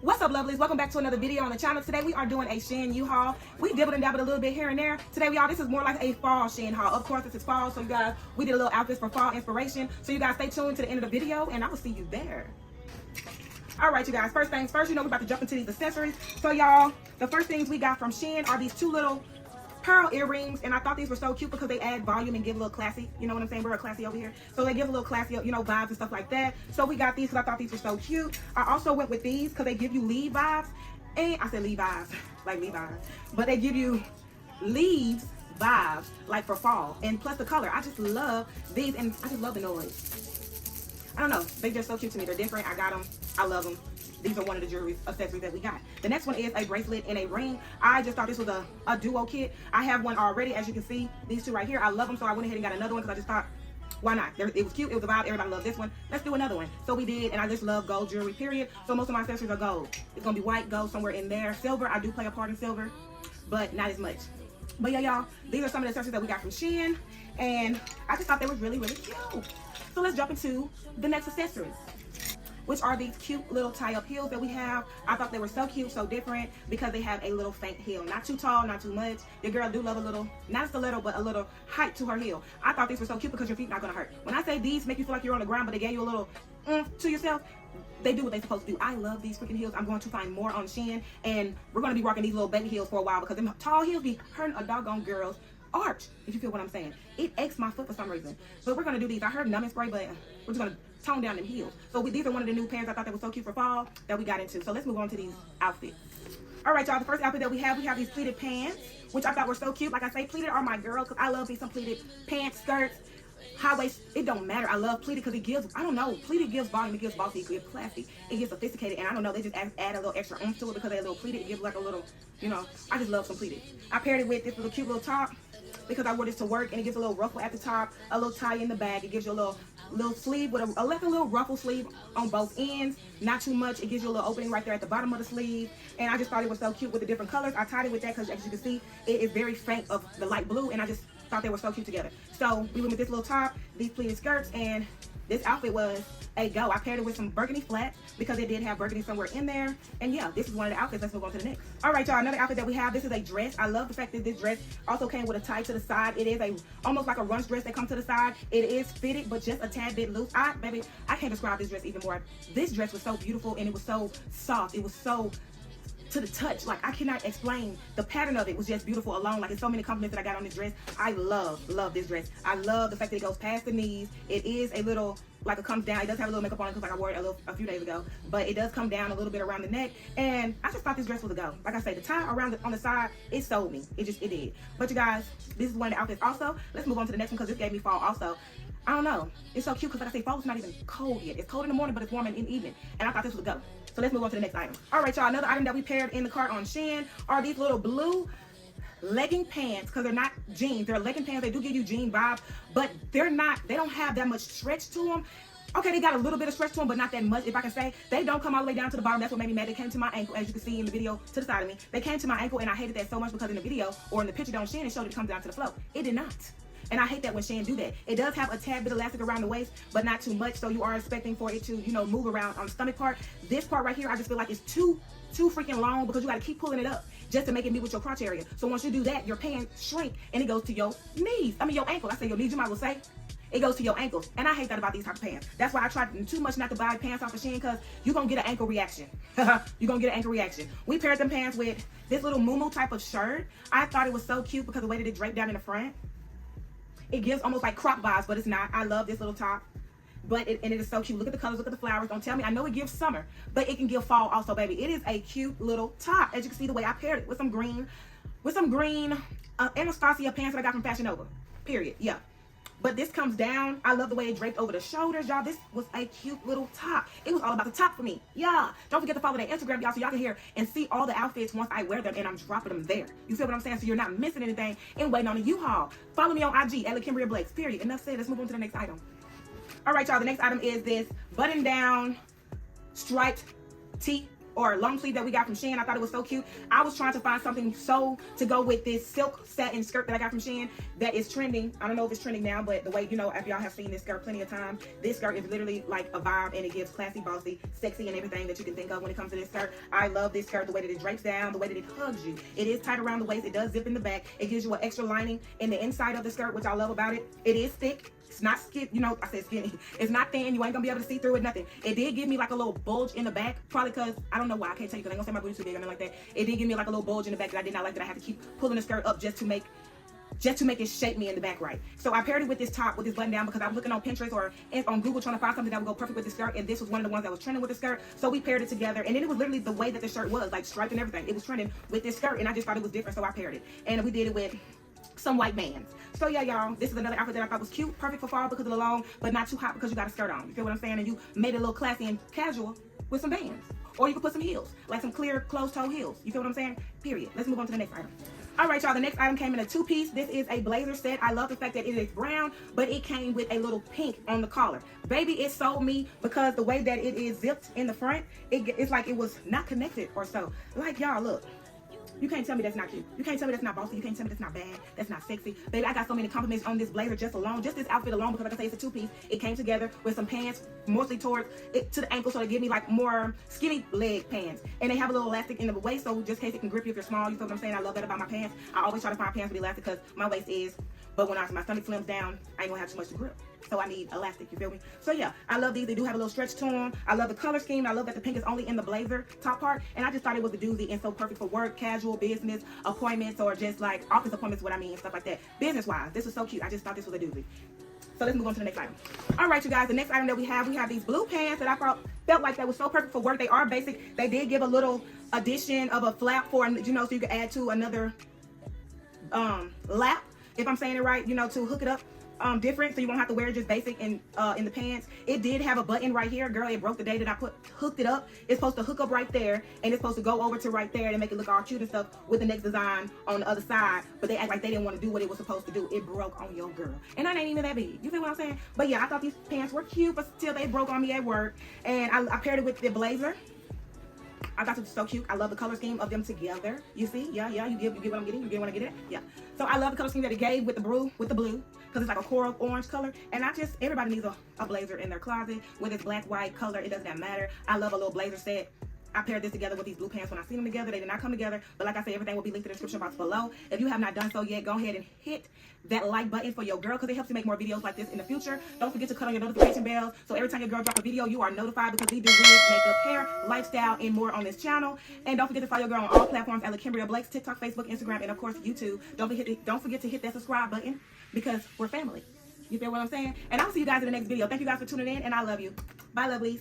What's up, lovelies? Welcome back to another video on the channel. Today we are doing a SHEIN haul. We dibbled and dabbled a little bit here and there. Today, y'all, this is more like a fall SHEIN haul. Of course, this is fall, so you guys, we did a little outfits for fall inspiration. So you guys stay tuned to the end of the video, and I will see you there. All right, you guys, first things first, you know we're about to jump into these accessories. So, y'all, the first things we got from SHEIN are these two little pearl earrings, and I thought these were so cute because they add volume and give a little classy, you know what I'm saying? We're a classy over here, so they give a little classy, you know, vibes and stuff like that. So we got these because I thought these were so cute. I also went with these because they give you leaf vibes, and I said leaf vibes like Levi's, but they give you leaves vibes like for fall, and plus the color. I just love these, and I just love the noise. I don't know, they're just so cute to me. They're different. I got them. I love them. These are one of the jewelry accessories that we got. The next one is a bracelet and a ring. I just thought this was a duo kit. I have one already, as you can see. These two right here, I love them, so I went ahead and got another one because I just thought, why not? It was cute, it was a vibe, everybody loved this one. Let's do another one. So we did, and I just love gold jewelry, period. So most of my accessories are gold. It's gonna be white, gold, somewhere in there. Silver, I do play a part in silver, but not as much. But yeah, y'all, these are some of the accessories that we got from SHEIN, and I just thought they were really, really cute. So let's jump into the next accessories, which are these cute little tie-up heels that we have. I thought they were so cute, so different, because they have a little faint heel. Not too tall, not too much. Your girl do love a little, not stiletto, but a little height to her heel. I thought these were so cute because your feet not gonna hurt. When I say these make you feel like you're on the ground, but they gave you a little to yourself, they do what they're supposed to do. I love these freaking heels. I'm going to find more on SHEIN, and we're gonna be rocking these little baby heels for a while because them tall heels be hurting a doggone girl's arch, if you feel what I'm saying. It aches my foot for some reason. But we're gonna do these. I heard numbing spray, but we're just gonna tone down them heels. So these are one of the new pants I thought that was so cute for fall that we got into. So let's move on to these outfits. All right, y'all, the first outfit that we have these pleated pants, which I thought were so cute. Like I say, pleated are my girl because I love me some pleated pants, skirts, high waist. It don't matter. I love pleated because it gives, I don't know, pleated gives volume, it gives bossy, it gives classy, it gives sophisticated, and I don't know, they just add a little extra oomph to it because they're a little pleated. It gives like a little, you know, I just love some pleated. I paired it with this little cute little top because I wore this to work, and it gives a little ruffle at the top, a little tie in the back. It gives you a little sleeve with a little ruffle sleeve on both ends, not too much. It gives you a little opening right there at the bottom of the sleeve, and I just thought it was so cute with the different colors. I tied it with that because, as you can see, it is very faint of the light blue, and I just thought they were so cute together. So we went with this little top, these pleated skirts, and this outfit was a go. I paired it with some burgundy flats because it did have burgundy somewhere in there. And yeah, this is one of the outfits. Let's move on to the next. All right, y'all, another outfit that we have, this is a dress. I love the fact that this dress also came with a tie to the side. It is almost like a runch dress that comes to the side. It is fitted, but just a tad bit loose. Baby, I can't describe this dress even more. This dress was so beautiful, and it was so soft. It was so to the touch. Like, I cannot explain. The pattern of it was just beautiful alone. Like, it's so many compliments that I got on this dress. I love this dress. I love the fact that it goes past the knees. It is a little, like, it comes down. It does have a little makeup on it because, like, I wore it a few days ago, but it does come down a little bit around the neck, and I just thought this dress was a go. Like I say, the tie around on the side, it sold me. It did. But you guys, this is one of the outfits also. Let's move on to the next one because this gave me fall also. I don't know. It's so cute because, like I say, fall is not even cold yet. It's cold in the morning, but it's warm in the evening, and I thought this was a go. So let's move on to the next item. All right, y'all, another item that we paired in the cart on SHEIN are these little blue legging pants, because they're not jeans. They're legging pants. They do give you jean vibe, but they don't have that much stretch to them. Okay, they got a little bit of stretch to them, but not that much, if I can say. They don't come all the way down to the bottom. That's what made me mad. They came to my ankle, as you can see in the video to the side of me. They came to my ankle, and I hated that so much because in the video, or in the picture on SHEIN, it showed it comes down to the floor. It did not. And I hate that when SHEIN do that. It does have a tad bit of elastic around the waist, but not too much, so you are expecting for it to, you know, move around on the stomach part. This part right here, I just feel like it's too freaking long because you got to keep pulling it up just to make it meet with your crotch area. So once you do that, your pants shrink, and it goes to your knees. I mean, your ankle. I say your knees, you might as well say. It goes to your ankles, and I hate that about these type of pants. That's why I tried too much not to buy pants off of SHEIN, because you're going to get an ankle reaction. You're going to get an ankle reaction. We paired them pants with this little Momo type of shirt. I thought it was so cute because the way that it draped down in the front. It gives almost like crop vibes, but it's not. I love this little top, but it is so cute. Look at the colors, look at the flowers. Don't tell me. I know it gives summer, but it can give fall also, baby. It is a cute little top. As you can see, the way I paired it with some green Anastasia pants that I got from Fashion Nova, period. Yeah. But this comes down. I love the way it draped over the shoulders, y'all. This was a cute little top. It was all about the top for me. Yeah. Don't forget to follow their Instagram, y'all, so y'all can hear and see all the outfits once I wear them, and I'm dropping them there. You feel what I'm saying? So you're not missing anything and waiting on a U-Haul. Follow me on IG at lakimbria.blakes, period. Enough said. Let's move on to the next item. All right, y'all. The next item is this button-down striped tee or long sleeve that we got from SHEIN. I thought it was so cute. I was trying to find something to go with this silk satin skirt that I got from SHEIN that is trending. I don't know if it's trending now, but the way, you know, if y'all have seen this skirt plenty of times, this skirt is literally like a vibe, and it gives classy, bossy, sexy, and everything that you can think of when it comes to this skirt. I love this skirt, the way that it drapes down, the way that it hugs you. It is tight around the waist. It does zip in the back. It gives you an extra lining in the inside of the skirt, which I love about it. It is thick. It's not skinny, you know, I said skinny. It's not thin. You ain't gonna be able to see through it, nothing. It did give me like a little bulge in the back, probably because, I don't know why, I can't tell you because I ain't gonna say my booty too big, I mean like that. It did give me like a little bulge in the back that I did not like, that I had to keep pulling the skirt up just to make it shape me in the back right. So I paired it with this top, with this button down, because I was looking on Pinterest or on Google trying to find something that would go perfect with the skirt, and this was one of the ones that was trending with the skirt. So we paired it together, and then it was literally the way that the shirt was, like striped and everything. It was trending with this skirt, and I just thought it was different, so I paired it. And we did it with some white bands. So yeah, y'all, this is another outfit that I thought was cute, perfect for fall because of the long, but not too hot because you got a skirt on. You feel what I'm saying? And you made it a little classy and casual with some bands. Or you could put some heels, like some clear closed-toe heels. You feel what I'm saying? Period. Let's move on to the next item. All right, y'all, the next item came in a two-piece. This is a blazer set. I love the fact that it is brown, but it came with a little pink on the collar. Baby, it sold me because the way that it is zipped in the front, it's like it was not connected or so. Like, y'all, look. You can't tell me that's not cute. You can't tell me that's not bossy. You can't tell me that's not bad. That's not sexy. Baby, I got so many compliments on this blazer just this outfit alone, because like I say, it's a two-piece. It came together with some pants, mostly towards it to the ankle, so they give me like more skinny leg pants. And they have a little elastic in the waist, so just in case it can grip you if you're small. You feel what I'm saying? I love that about my pants. I always try to find pants with elastic because my waist is, but when my stomach slims down, I ain't gonna have too much to grip. So I need elastic, you feel me? So yeah, I love these. They do have a little stretch to them. I love the color scheme. I love that the pink is only in the blazer top part. And I just thought it was a doozy and so perfect for work, casual, business, appointments, or just like office appointments, what I mean, stuff like that. Business-wise, this was so cute. I just thought this was a doozy. So let's move on to the next item. All right, you guys, the next item that we have these blue pants that I felt like that was so perfect for work. They are basic. They did give a little addition of a flap for, you know, so you can add to another lap, if I'm saying it right, you know, to hook it up different, so you won't have to wear just basic in the pants. It did have a button right here, girl. It broke the day that I hooked it up. It's supposed to hook up right there, and it's supposed to go over to right there to make it look all cute and stuff with the next design on the other side. But they act like they didn't want to do what it was supposed to do. It broke on your girl, and I ain't even that big. You feel what I'm saying? But yeah, I thought these pants were cute, but still they broke on me at work. And I paired it with the blazer. I thought it was so cute. I love the color scheme of them together. You see? Yeah, you get what I'm getting? You get what I'm getting at? Yeah. So I love the color scheme that it gave with the blue, because it's like a coral orange color. And everybody needs a blazer in their closet, whether it's black, white, color, it doesn't matter. I love a little blazer set. I paired this together with these blue pants when I seen them together. They did not come together, but like I said, everything will be linked in the description box below. If you have not done so yet, go ahead and hit that like button for your girl, because it helps you make more videos like this in the future. Don't forget to cut on your notification bell, so every time your girl drop a video, you are notified, because we do wigs, makeup, hair, lifestyle, and more on this channel. And don't forget to follow your girl on all platforms at lakimbria.blakes, TikTok, Facebook, Instagram, and of course YouTube. Don't forget to hit that subscribe button, because we're family. You feel what I'm saying? And I'll see you guys in the next video. Thank you guys for tuning in, and I love you. Bye, lovelies.